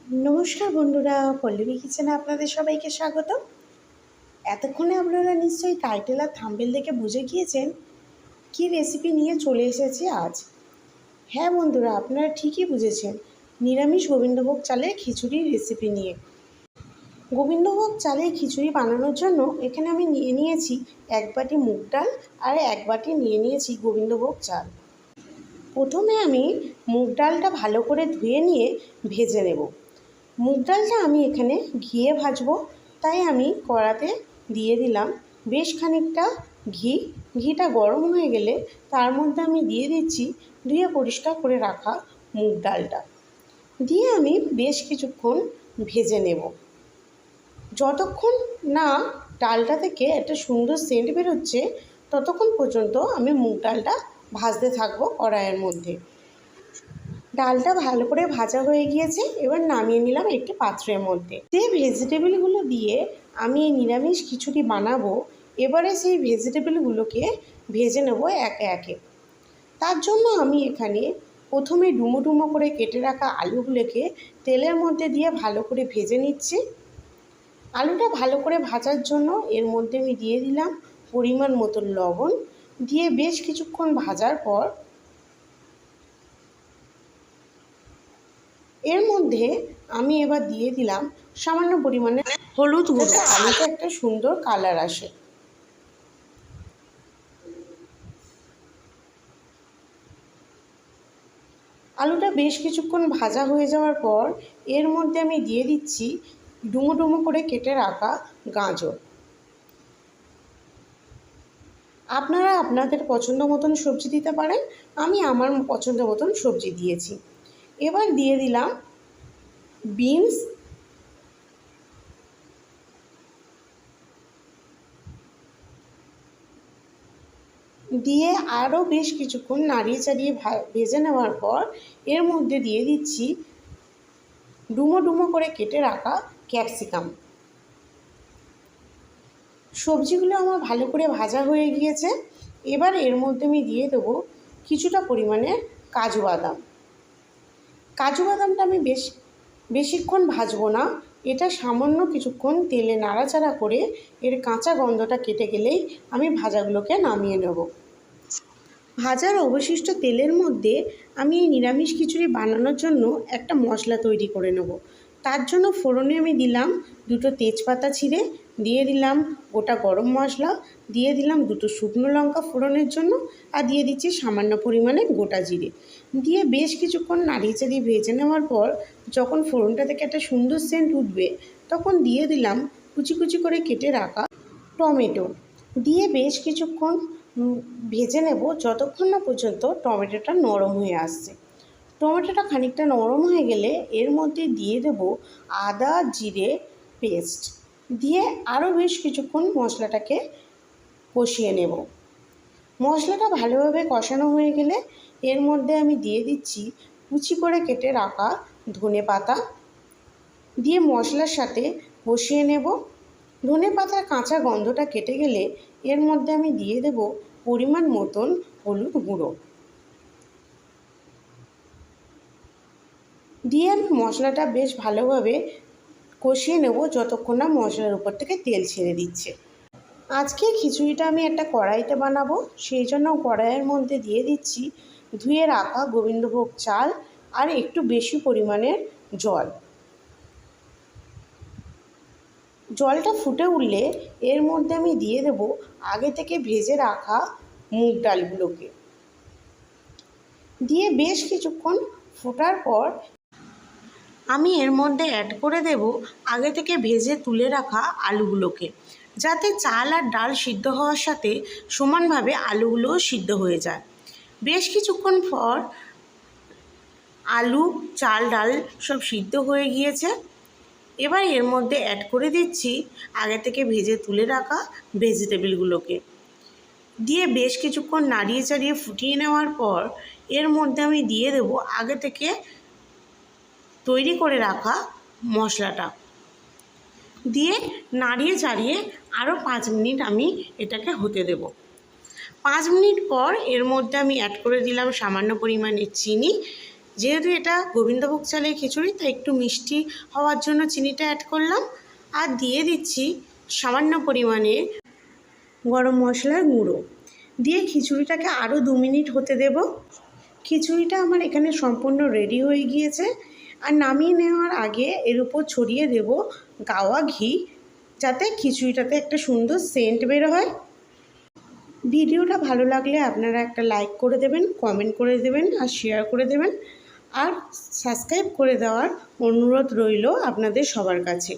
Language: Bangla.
নমস্কার বন্ধুরা, পল্লবী কিচেনে আপনাদের সবাইকে স্বাগত। এতক্ষণে আপনারা নিশ্চয়ই টাইটেল আর থাম্বনেল দেখে বুঝে গিয়েছেন কী রেসিপি নিয়ে চলে এসেছি আজ। হ্যাঁ বন্ধুরা, আপনারা ঠিকই বুঝেছেন, নিরামিষ গোবিন্দভোগ চালের খিচুড়ির রেসিপি নিয়ে। গোবিন্দভোগ চালের খিচুড়ি বানানোর জন্য এখানে আমি নিয়ে নিয়েছি 1 বাটি মুগ ডাল আর 1 বাটি নিয়ে নিয়েছি গোবিন্দভোগ চাল। প্রথমে আমি মুগ ডালটা ভালো করে ধুয়ে নিয়ে ভেজে নেব। মুগ ডালটা আমি এখানে ঘিয়ে ভাজবো, তাই আমি কড়াতে দিয়ে দিলাম বেশ খানিকটা ঘি। ঘিটা গরম হয়ে গেলে তার মধ্যে আমি দিয়ে দিচ্ছি ধুয়ে পরিষ্কার করে রাখা মুগ ডালটা, দিয়ে আমি বেশ কিছুক্ষণ ভেজে নেব। যতক্ষণ না ডালটা থেকে একটা সুন্দর সেন্ট বেরোচ্ছে ততক্ষণ পর্যন্ত আমি মুগ ডালটা ভাজতে থাকবো কড়াইয়ের মধ্যে। ডালটা ভালো করে ভাজা হয়ে গিয়েছে, এবার নামিয়ে নিলাম একটি পাত্রের মধ্যে। যে ভেজিটেবলগুলো দিয়ে আমি এই নিরামিষ খিচুড়ি বানাবো, এবারে সেই ভেজিটেবলগুলোকে ভেজে নেব একে একে। তার জন্য আমি এখানে প্রথমে ডুমো ডুমো করে কেটে রাখা আলুগুলোকে তেলের মধ্যে দিয়ে ভালো করে ভেজে নিচ্ছি। আলুটা ভালো করে ভাজার জন্য এর মধ্যে আমি দিয়ে দিলাম পরিমাণ মতো লবণ, দিয়ে বেশ কিছুক্ষণ ভাজার পর এর মধ্যে আমি এবার দিয়ে দিলাম সামান্য পরিমাণে হলুদ গুঁড়ো, আলুতে একটা সুন্দর কালার আসে। আলুটা বেশ কিছুক্ষণ ভাজা হয়ে যাওয়ার পর এর মধ্যে আমি দিয়ে দিচ্ছি ডুমো ডুমো করে কেটে রাখা গাজর। আপনারা আপনাদের পছন্দ মতন সবজি দিতে পারেন, আমি আমার পছন্দ মতন সবজি দিয়েছি। এবার দিয়ে দিলাম বিনস, দিয়ে আরও বেশ কিছুক্ষণ নাড়িয়ে চাড়িয়ে ভেজে নেওয়ার পর এর মধ্যে দিয়ে দিচ্ছি ডুমো ডুমো করে কেটে রাখা ক্যাপসিকাম। সবজিগুলো আমার ভালো করে ভাজা হয়ে গিয়েছে, এবার এর মধ্যে আমি দিয়ে দেবো কিছুটা পরিমাণে কাজু বাদাম। কাজু বাদামটা আমি বেশিক্ষণ ভাজবো না, এটা সামান্য কিছুক্ষণ তেলে নাড়াচাড়া করে এর কাঁচা গন্ধটা কেটে গেলেই আমি ভাজাগুলোকে নামিয়ে নেব। ভাজার অবশিষ্ট তেলের মধ্যে আমি এই নিরামিষ খিচুড়ি বানানোর জন্য একটা মশলা তৈরি করে নেব। তার জন্য ফোড়নে আমি দিলাম 2টো তেজপাতা ছিঁড়ে, দিয়ে দিলাম গোটা গরম মশলা, দিয়ে দিলাম 2টো শুকনো লঙ্কা ফোড়নের জন্য, আর দিয়ে দিচ্ছি সামান্য পরিমাণে গোটা জিরে। দিয়ে বেশ কিছুক্ষণ নাড়িয়ে চাড়িয়ে ভেজে নেওয়ার পর যখন ফোড়নটা থেকে একটা সুন্দর সেন্ট উঠবে তখন দিয়ে দিলাম কুচি কুচি করে কেটে রাখা টমেটো, দিয়ে বেশ কিছুক্ষণ ভেজে নেব যতক্ষণ না পর্যন্ত টমেটোটা নরম হয়ে আসছে। টমেটোটা খানিকটা নরম হয়ে গেলে এর মধ্যে দিয়ে দেব আদা জিরে পেস্ট, দিয়ে আরও বেশ কিছুক্ষণ মশলাটাকে কষিয়ে নেব। মশলাটা ভালোভাবে কষানো হয়ে গেলে এর মধ্যে আমি দিয়ে দিচ্ছি কুচি করে কেটে রাখা ধনেপাতা, দিয়ে মশলার সাথে কষিয়ে নেব। ধনেপাতার কাঁচা গন্ধটা কেটে গেলে এর মধ্যে আমি দিয়ে দেব পরিমাণ মতন হলুদ গুঁড়ো, দিয়ে আমি মশলাটা বেশ ভালোভাবে কষিয়ে নেব যতক্ষণ না মশলার উপর থেকে তেল ছেড়ে দিচ্ছে। আজকে খিচুড়িটা আমি একটা কড়াইতে বানাবো, সেই জন্য কড়াইয়ের মধ্যে দিয়ে দিচ্ছি ধুয়ে রাখা গোবিন্দভোগ চাল আর একটু বেশি পরিমাণের জল। জলটা ফুটে উঠলে এর মধ্যে আমি দিয়ে দেব আগে থেকে ভেজে রাখা মুগ ডালগুলোকে, দিয়ে বেশ কিছুক্ষণ ফোটার পর আমি এর মধ্যে অ্যাড করে দেব আগে থেকে ভেজে তুলে রাখা আলুগুলোকে, যাতে চাল আর ডাল সিদ্ধ হওয়ার সাথে সমানভাবে আলুগুলোও সিদ্ধ হয়ে যায়। বেশ কিছুক্ষণ পর আলু চাল ডাল সব সিদ্ধ হয়ে গিয়েছে, এবার এর মধ্যে অ্যাড করে দিচ্ছি আগে থেকে ভেজে তুলে রাখা ভেজিটেবলগুলোকে, দিয়ে বেশ কিছুক্ষণ নাড়িয়ে চাড়িয়ে ফুটিয়ে নেওয়ার পর এর মধ্যে আমি দিয়ে দেব আগে থেকে তৈরি করে রাখা মশলাটা, দিয়ে নাড়িয়ে চাড়িয়ে আরও 5 মিনিট আমি এটাকে হতে দেব। 5 মিনিট পর এর মধ্যে আমি অ্যাড করে দিলাম সামান্য পরিমাণে চিনি, যেহেতু এটা গোবিন্দভোগ চালের খিচুড়ি তাই একটু মিষ্টি হওয়ার জন্য চিনিটা অ্যাড করলাম। আর দিয়ে দিচ্ছি সামান্য পরিমাণে গরম মশলার গুঁড়ো, দিয়ে খিচুড়িটাকে আরও 2 মিনিট হতে দেব। খিচুড়িটা আমার এখানে সম্পূর্ণ রেডি হয়ে গিয়েছে। আর নামিয়ে নেওয়ার আগে এর উপর ছড়িয়ে দেব গাওয়া ঘি, যাতে খিচুড়িটাতে একটা সুন্দর সেন্ট বের হয়। ভিডিওটা ভালো লাগলে আপনারা একটা লাইক করে দেবেন, কমেন্ট করে দেবেন আর শেয়ার করে দেবেন। আর সাবস্ক্রাইব করে দেওয়ার অনুরোধ রইল আপনাদের সবার কাছে।